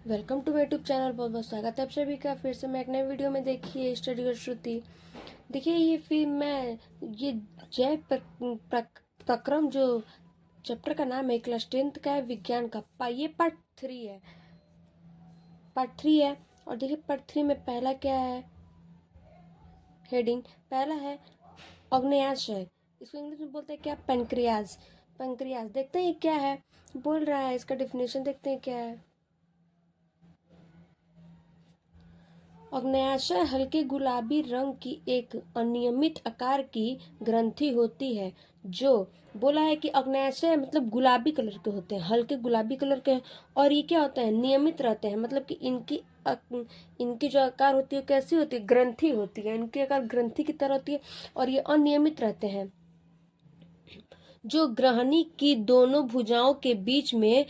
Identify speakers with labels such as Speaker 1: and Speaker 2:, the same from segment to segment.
Speaker 1: Welcome to my YouTube channel. बहुत बहुत स्वागत है आप सभी का फिर से मैं एक नए वीडियो में। देखिए स्टडी और श्रुति। देखिए ये फिल्म में ये जय प्रक्रम जो चैप्टर का नाम है क्लास 10th का है विज्ञान का। ये पार्ट 3 है। और देखिए पार्ट 3 में पहला क्या है हेडिंग। पहला है अग्न्याशय। इसको इंग्लिश में बोलते हैं क्या, पेनक्रियाज। पेनक्रियाज देखते हैं ये क्या है, बोल रहा है। इसका डिफिनेशन देखते हैं क्या है। अग्न्याशय हल्के गुलाबी रंग की एक अनियमित आकार की ग्रंथि होती है। जो बोला है कि अग्न्याशय मतलब गुलाबी कलर के होते हैं, हल्के गुलाबी कलर के। और ये क्या होते हैं, नियमित रहते हैं। मतलब कि इनकी जो आकार होती है कैसी होती है, ग्रंथि होती है। इनकी आकार ग्रंथि की तरह होती है और ये अनियमित रहते हैं। जो ग्रहणी की दोनों भुजाओं के बीच में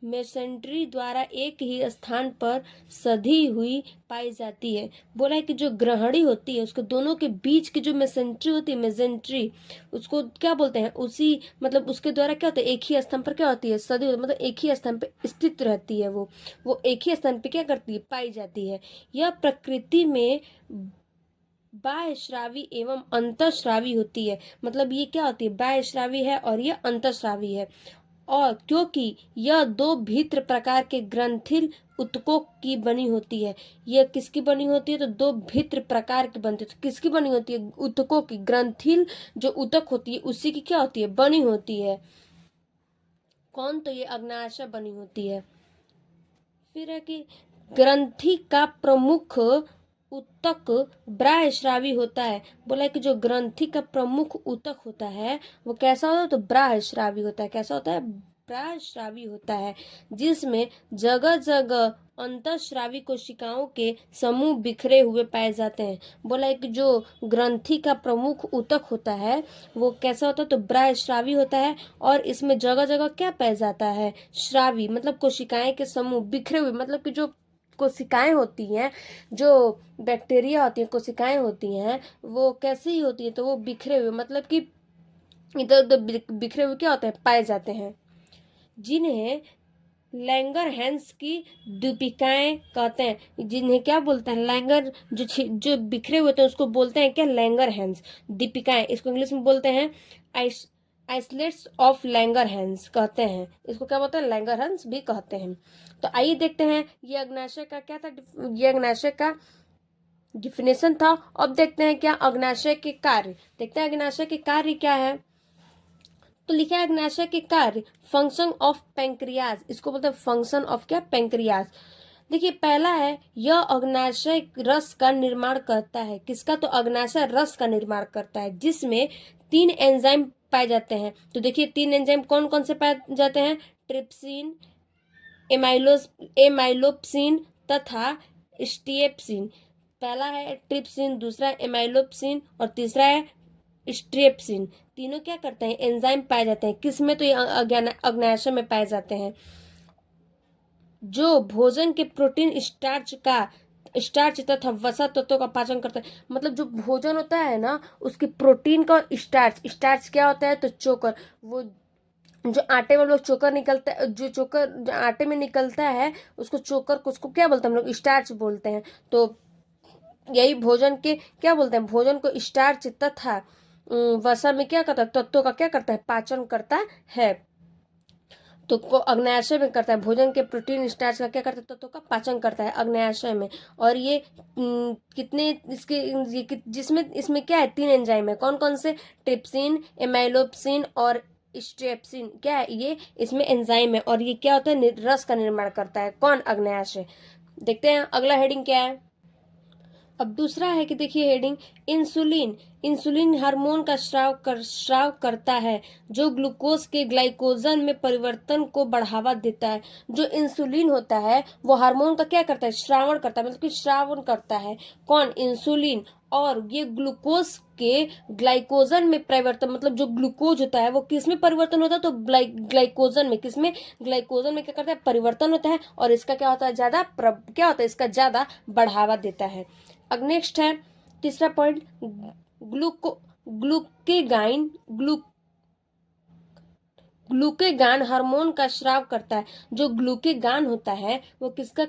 Speaker 1: मेसेंट्री द्वारा एक ही स्थान पर सधी हुई पाई जाती है। बोला है कि जो ग्रहणी होती है उसके दोनों के बीच की जो मेसेंट्री होती है, मेसेंट्री उसको क्या बोलते हैं, उसी मतलब उसके द्वारा क्या होता है, एक ही स्थान पर क्या होती है, सधी होती है, मतलब एक ही स्थान पर स्थित रहती है। वो एक ही स्थान पर क्या करती है, पाई जाती है। यह प्रकृति में बाह्यश्रावी एवं अंतःश्रावी होती है। मतलब ये क्या होती है, बाह्यश्रावी है और ये अंतःश्रावी है। और क्योंकि यह दो भिन्न प्रकार के ग्रंथिल ऊतकों की बनी होती है। यह किसकी बनी होती है, तो दो भिन्न प्रकार की बनती है। तो किसकी बनी होती है, ऊतकों की। ग्रंथिल जो ऊतक होती है उसी की क्या होती है, बनी होती है। कौन, तो ये अग्न्याशय बनी होती है। फिर है कि ग्रंथि का प्रमुख ऊतक बाह्यस्रावी होता है। बोला है कि जो ग्रंथि का प्रमुख ऊतक होता है वो कैसा होता है, तो बाह्यस्रावी होता है। कैसा होता है, बाह्यस्रावी होता है। जिसमें जगह जगह अंतःस्रावी कोशिकाओं के समूह बिखरे हुए पाए जाते हैं। बोला है कि जो ग्रंथि का प्रमुख ऊतक होता है वो कैसा होता है, तो बाह्यस्रावी होता है। और इसमें जगह जगह क्या पाया जाता है, श्रावी मतलब कोशिकाएं के समूह बिखरे हुए। मतलब कि जो कोशिकाएं होती हैं, जो बैक्टीरिया होती हैं, कोशिकाएं होती हैं, वो कैसी होती है, तो वो बिखरे हुए मतलब कि इधर उधर बिखरे हुए क्या होते हैं, पाए जाते हैं। जिन्हें लैंगरहैंस की दीपिकाएं कहते हैं। जिन्हें क्या बोलते हैं, लैंगर जो बिखरे हुए थे उसको बोलते हैं क्या, लैंगरहैंस दीपिकाएं। इसको इंग्लिश में बोलते हैं आइसलेट्स ऑफ लैंगरहैंस कहते हैं। इसको क्या बोलते हैं, लैंगरहैंस भी कहते हैं। तो आइए देखते हैं ये अग्न्याशय का क्या था, ये अग्न्याशय का डिफिनेशन था। अब देखते हैं क्या अग्न्याशय के कार्य। देखते हैं अग्न्याशय के कार्य क्या है। तो लिखा है अग्न्याशय के कार्य, फंक्शन ऑफ पेंक्रियाज। इसको बोलते हैं फंक्शन ऑफ क्या, पेंक्रियाज। देखिए पहला है, यह अग्न्याशय रस का निर्माण करता है। किसका, तो अग्न्याशय रस का निर्माण करता है, जिसमें 3 एंजाइम पाए जाते हैं। तो देखिए 3 एंजाइम कौन कौन से पाए जाते हैं, ट्रिप्सिन, एमाइलोप्सिन तथा स्ट्रिएप्सिन। पहला है ट्रिप्सिन, दूसरा एमाइलोप्सिन और तीसरा है स्ट्रिएप्सिन। तीनों क्या करते हैं, एंजाइम पाए जाते हैं। किसमें, तो ये अग्न्याशय में पाए जाते हैं। जो भोजन के प्रोटीन स्टार्च तथा वसा तत्वों का पाचन करता है। मतलब जो भोजन होता है ना उसके प्रोटीन का स्टार्च क्या होता है, तो चोकर। वो जो आटे में लोग चोकर निकलता है, जो चोकर जो आटे में निकलता है उसको चोकर को, उसको क्या बोलते हैं हम लोग, स्टार्च बोलते हैं। तो यही भोजन के क्या बोलते हैं, भोजन को स्टार्च तथा वसा में क्या करता है, तत्वों का क्या करता है, पाचन करता है। तो को अग्न्याशय में करता है, भोजन के प्रोटीन स्टार्च का क्या करता है, तत्वों का पाचन करता है अग्न्याशय में। और ये कितने इसके जिसमें इसमें क्या है, 3 एंजाइम है। कौन कौन से, ट्रिप्सिन, एमाइलोप्सिन और स्ट्रेप्सिन। क्या है ये, इसमें एंजाइम है। और ये क्या होता है, रस का निर्माण करता है। कौन, अग्न्याशय। देखते हैं अगला हेडिंग क्या है। अब दूसरा है कि देखिए हेडिंग, इंसुलिन। इंसुलिन हार्मोन का स्राव करता है जो ग्लूकोज के ग्लाइकोजन में परिवर्तन को बढ़ावा देता है। जो इंसुलिन होता है वो हार्मोन का क्या करता है, श्रावण करता है, मतलब कि श्रावण करता है। कौन, इंसुलिन। और ये ग्लूकोज के ग्लाइकोजन में परिवर्तन, मतलब जो ग्लूकोज होता है वो किस में परिवर्तन होता है, तो ग्लाइकोजन में। किसमें, ग्लाइकोजन में क्या करता है, परिवर्तन होता है। और इसका क्या होता है, ज्यादा क्या होता है, इसका ज्यादा बढ़ावा देता है। अब नेक्स्ट है तीसरा पॉइंट, ग्लूको ग्लूकेगाइन ग्लूकेगान हार्मोन का स्राव करता है। जो ग्लूकेगान होता है वो किसका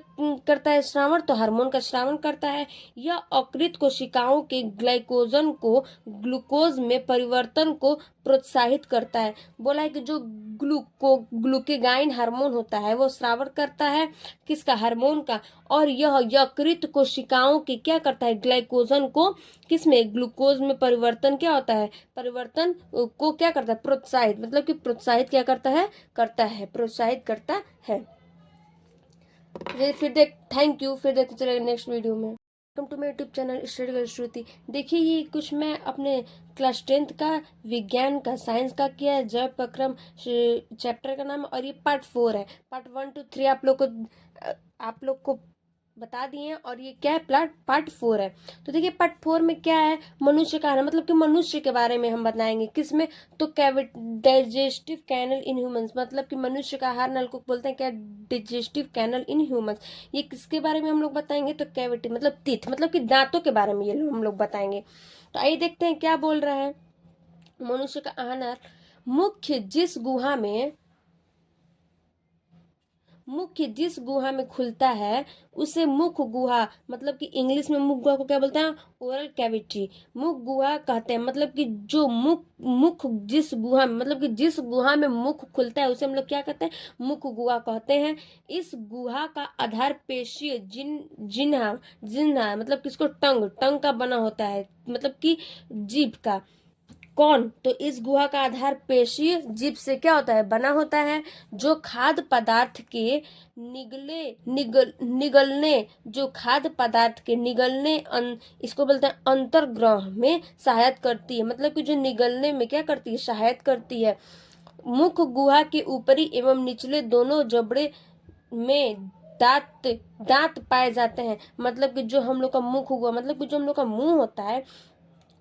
Speaker 1: करता है श्रावण? तो हार्मोन का श्रावण करता है। यह अकृत कोशिकाओं के ग्लाइकोजन को ग्लूकोज में परिवर्तन को प्रोत्साहित करता है। बोला है कि जो ग्लूकेगाइन हार्मोन होता है वो श्रावण करता है किसका? हार्मोन का। और यह यकृत कोशिकाओं के क्या करता है? ग्लाइकोजन को किसमें? ग्लूकोज में परिवर्तन क्या होता है? परिवर्तन को क्या करता है? प्रोत्साहित, मतलब कि प्रोत्साहित क्या करता है? प्रोत्साहित करता है। फिर देख, थैंक यू, फिर देखते चलेगा नेक्स्ट वीडियो में। Welcome to my YouTube channel study girl Shruti. देखिए ये कुछ मैं अपने क्लास 10th का विज्ञान का साइंस का किया है, जैव प्रक्रम चैप्टर का नाम, और ये पार्ट 4 है। पार्ट 1 to 3 आप लोग को बता दिए हैं, और ये क्या है? पार्ट 4 है। तो देखिए पार्ट 4 में क्या है? मनुष्य का है, मतलब कि मनुष्य के बारे में हम बताएंगे। किसमें? तो डाइजेस्टिव कैनल इन ह्यूमंस, मतलब कि मनुष्य का आहार नल को बोलते हैं क्या? Digestive canal in humans. ये किसके बारे में हम लोग बताएंगे? तो कैविटी मतलब टीथ, मतलब कि दांतों के बारे में ये हम लोग बताएंगे। तो आइए देखते हैं क्या बोल रहा है। मनुष्य का आहार नल मुख्य जिस गुहा में खुलता है उसे मुख गुहा, मतलब कि इंग्लिश में मुख गुहा को क्या बोलते हैं? ओरल कैविटी, मुख गुहा कहते हैं। मतलब कि जो मुख जिस गुहा में, मतलब कि जिस गुहा में मुख खुलता है उसे हम लोग क्या कहते हैं? मुख गुहा कहते हैं। इस गुहा का आधार पेशीय जिन्हा मतलब किसको? टंग का बना होता है, मतलब कि जीभ का। कौन? तो इस गुहा का आधार पेशीय जीभ से क्या होता है? बना होता है, जो खाद्य पदार्थ के निगलने इसको बोलते हैं अंतर्ग्रह में सहायता करती है। मतलब कि जो निगलने में क्या करती है? सहायता करती है। मुख गुहा के ऊपरी एवं निचले दोनों जबड़े में दांत पाए जाते हैं। मतलब कि जो हम लोग का मुख हुआ, मतलब कि जो हम लोग का मुंह होता है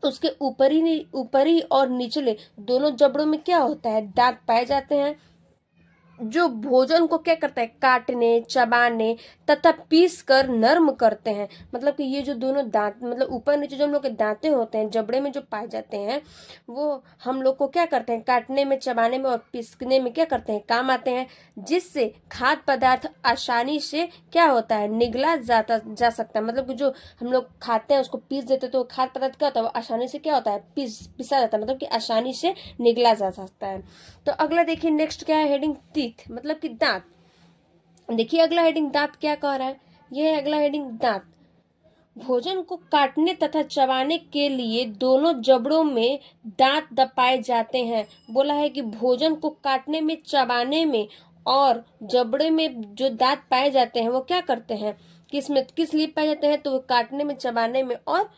Speaker 1: उसके ऊपरी और निचले दोनों जबड़ों में क्या होता है? दांत पाए जाते हैं, जो भोजन को क्या करता है? काटने, चबाने तथा पीस कर नर्म करते हैं। मतलब कि ये जो दोनों दांत, मतलब ऊपर नीचे जो हम लोग के दांतें होते हैं जबड़े में जो पाए जाते हैं, वो हम लोग को क्या करते हैं? काटने में, चबाने में और पीसने में क्या करते हैं? काम आते हैं, जिससे खाद्य पदार्थ आसानी से क्या होता है? निगला जा सकता है। मतलब कि जो हम लोग खाते हैं उसको पीस देते तो खाद्य पदार्थ क्या होता है? वो आसानी से क्या होता है? पिसा जाता है, मतलब कि आसानी से निगला जा सकता है। तो अगला देखिए नेक्स्ट क्या है? हेडिंग टीथ, मतलब कि दांत। देखिए अगला हेडिंग दांत क्या कह रहा है? यह है अगला हेडिंग दांत। भोजन को काटने तथा चबाने के लिए दोनों जबड़ों में दांत दबाए जाते हैं। बोला है कि भोजन को काटने में, चबाने में और जबड़े में जो दांत पाए जाते हैं वो क्या करते हैं? किस लिए पाए जाते हैं? तो वो काटने में, चबाने में और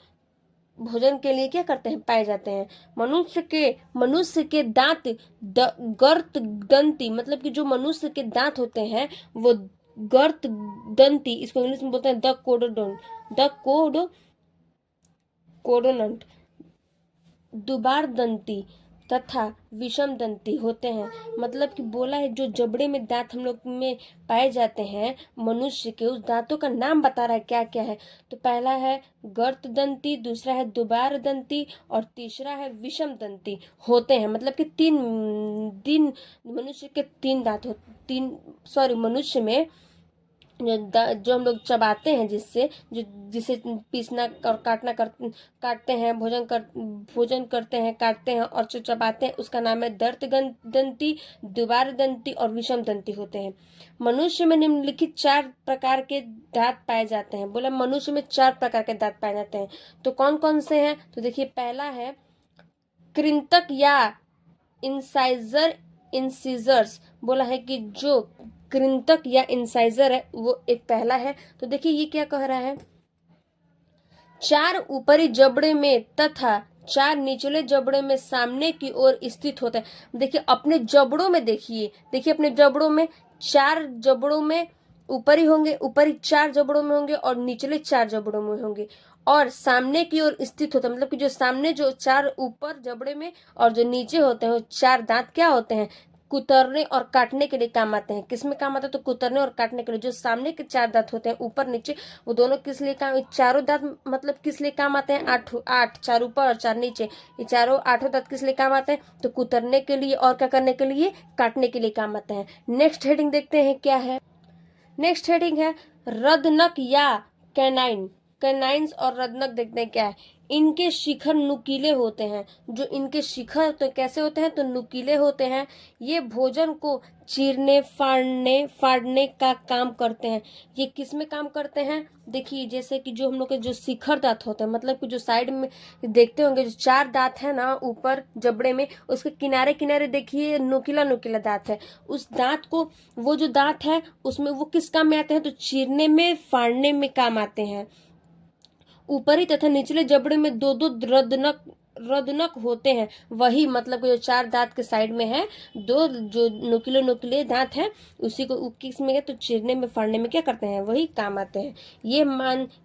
Speaker 1: भोजन के लिए क्या करते हैं? पाए जाते हैं। मनुष्य के दांत गर्त दंती, मतलब कि जो मनुष्य के दांत होते हैं वो गर्त दंती, इसको इंग्लिश में बोलते हैं कोडोनंट, दुबार दंती तथा विषम दंती होते हैं। मतलब कि बोला है जो जबड़े में दांत हम लोग में पाए जाते हैं मनुष्य के, उस दांतों का नाम बता रहा है क्या क्या है। तो पहला है गर्त दंती, दूसरा है दुबार दंती और तीसरा है विषम दंती होते हैं। मतलब कि तीन मनुष्य के तीन दांत मनुष्य में जो हम लोग चबाते हैं, जिसे पीसना और काटते हैं, भोजन करते हैं, काटते हैं और जो चबाते हैं उसका नाम है दंती, द्विबार दंती और विषम दंती होते हैं। मनुष्य में निम्नलिखित 4 प्रकार के दांत पाए जाते हैं। बोला मनुष्य में 4 प्रकार के दांत पाए जाते हैं। तो कौन कौन से हैं? तो देखिए पहला है कृंतक या इंसाइजर्स। बोला है कि जो कृंतक या इंसाइजर है वो एक पहला है। तो देखिए ये क्या कह रहा है? 4 ऊपरी जबड़े में तथा 4 निचले जबड़े में सामने की ओर स्थित होता है। देखिए अपने जबड़ों में, देखिए अपने जबड़ों में 4 जबड़ों में ऊपरी 4 जबड़ों में होंगे और निचले 4 जबड़ों में होंगे, और सामने की ओर स्थित होता है। मतलब कि जो सामने जो 4 ऊपर जबड़े में और जो नीचे होते हैं 4 दांत क्या होते हैं? कुतरने और काटने के लिए काम आते हैं। किस में काम आता है? तो कुतरने और काटने के लिए। जो सामने के 4 दांत होते हैं ऊपर नीचे, वो दोनों किस लिए काम, चारों दांत मतलब किस लिए काम आते हैं? 8 4 ऊपर और 4 नीचे, ये चारों 8 दांत किस लिए काम आते हैं? तो कुतरने के लिए और क्या करने के लिए? काटने के लिए काम आते हैं। नेक्स्ट हेडिंग देखते हैं क्या है। नेक्स्ट हेडिंग है रदनक या कैनाइन। कैनाइन्स और रदनक देखते हैं क्या है। इनके शिखर नुकीले होते हैं। जो इनके शिखर तो कैसे होते हैं? तो नुकीले होते हैं। ये भोजन को चीरने फाड़ने का काम करते हैं। ये किस में काम करते हैं? देखिए जैसे कि जो हम लोग के जो शिखर दांत होते हैं, मतलब कि जो साइड में देखते होंगे, जो 4 दांत है ना ऊपर जबड़े में, उसके किनारे किनारे देखिए नुकीला नुकीला दांत है। उस दांत को, वो जो दांत है उसमें वो किस काम में आते हैं? तो चीरने में फाड़ने में काम आते हैं। ऊपरी तथा निचले जबड़े में 2 रदनक होते हैं। वही मतलब कि जो 4 दांत के साइड में है, 2 जो नुकीले नुकीले दांत हैं, उसी को किस में तो चीरने में फाड़ने में क्या करते हैं? वही काम आते हैं।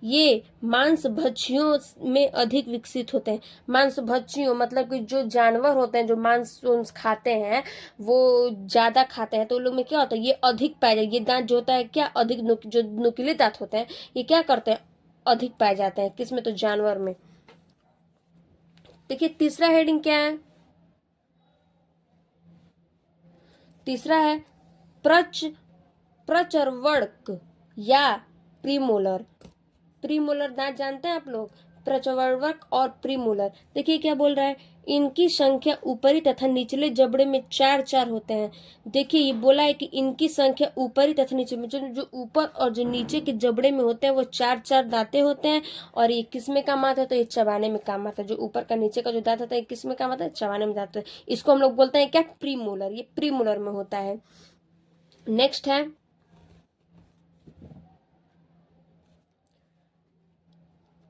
Speaker 1: ये मांसभक्षियों में अधिक विकसित होते हैं। मांसभक्षियों मतलब कि जो जानवर होते हैं जो मांस खाते हैं, वो ज्यादा खाते हैं, तो उन लोग में क्या होता है? ये अधिक पाया जाए। ये दांत जो होता है क्या, अधिक जो नुकीले दांत होते हैं, ये क्या करते हैं? अधिक पाए जाते हैं। किसमें? तो जानवर में। देखिए तीसरा हेडिंग क्या है। तीसरा है प्रचर्वक या प्रीमोलर। प्रीमोलर दांत जानते हैं आप लोग? प्रचर्वक और प्रीमोलर। देखिए क्या बोल रहा है, इनकी संख्या ऊपरी तथा निचले जबड़े में 4 होते हैं। देखिए ये बोला है कि इनकी संख्या ऊपरी तथा नीचे में, जो ऊपर और जो नीचे के जबड़े में होते हैं वो 4 दांतें होते हैं। और ये किस में काम आता है? तो ये चबाने में काम आता है। जो ऊपर का नीचे का जो दांत होता है किस में काम आता है? चबाने में आता है। इसको हम लोग बोलते हैं क्या? प्रीमोलर। ये प्रीमोलर में होता है। नेक्स्ट है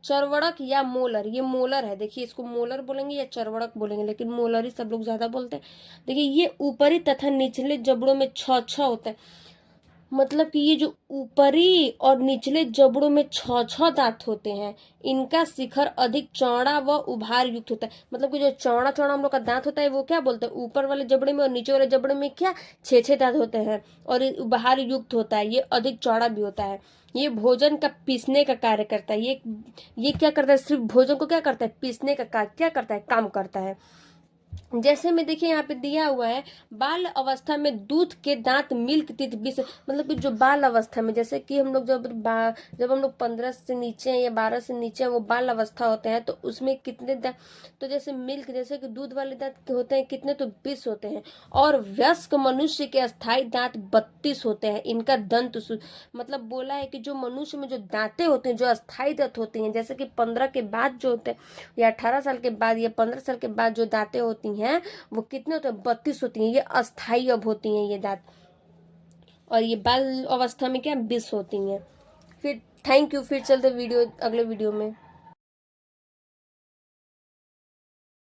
Speaker 1: चरवड़क या मोलर। ये मोलर है। देखिए इसको मोलर बोलेंगे या चरवड़क बोलेंगे, लेकिन मोलर ही सब लोग ज्यादा बोलते हैं। देखिए ये ऊपरी तथा निचले जबड़ों में 6 होता है। मतलब कि ये जो ऊपरी और निचले जबड़ों में 6 दांत होते हैं, इनका शिखर अधिक चौड़ा व उभार युक्त होता है। मतलब कि जो चौड़ा चौड़ा हम लोग का दांत होता है वो क्या बोलते हैं? ऊपर वाले जबड़े में और नीचे वाले जबड़े में क्या 6 दांत होते हैं। और ये उभार युक्त होता है, ये अधिक चौड़ा भी होता है। ये भोजन का पीसने का कार्य करता है। ये क्या करता है? सिर्फ भोजन को क्या करता है? पीसने का कार्य क्या करता है? काम करता है। जैसे में देखिए यहाँ पे दिया हुआ है, बाल अवस्था में दूध के दांत मिल्क टीथ विष। मतलब कि जो बाल अवस्था में, जैसे कि हम लोग जब हम लोग 15 से नीचे हैं या 12 से नीचे हैं, वो बाल अवस्था होते हैं, तो उसमें कितने दांत? तो जैसे मिल्क, जैसे कि दूध वाले दांत होते हैं कितने? तो 20 होते हैं। और वयस्क मनुष्य के अस्थायी दांत 32 होते हैं। इनका मतलब बोला है कि जो मनुष्य में जो दांतें होते हैं, जो अस्थायी दांत होती हैं, जैसे कि 15 के बाद जो होते हैं, या 18 साल के बाद या 15 साल के बाद जो दांतें होती हैं वो कितने होते हैं? 32 होती हैं। ये अस्थाई अब होती हैं ये दांत। और ये बाल अवस्था में क्या 20 होती हैं। फिर थैंक यू। फिर चलते वीडियो अगले वीडियो में।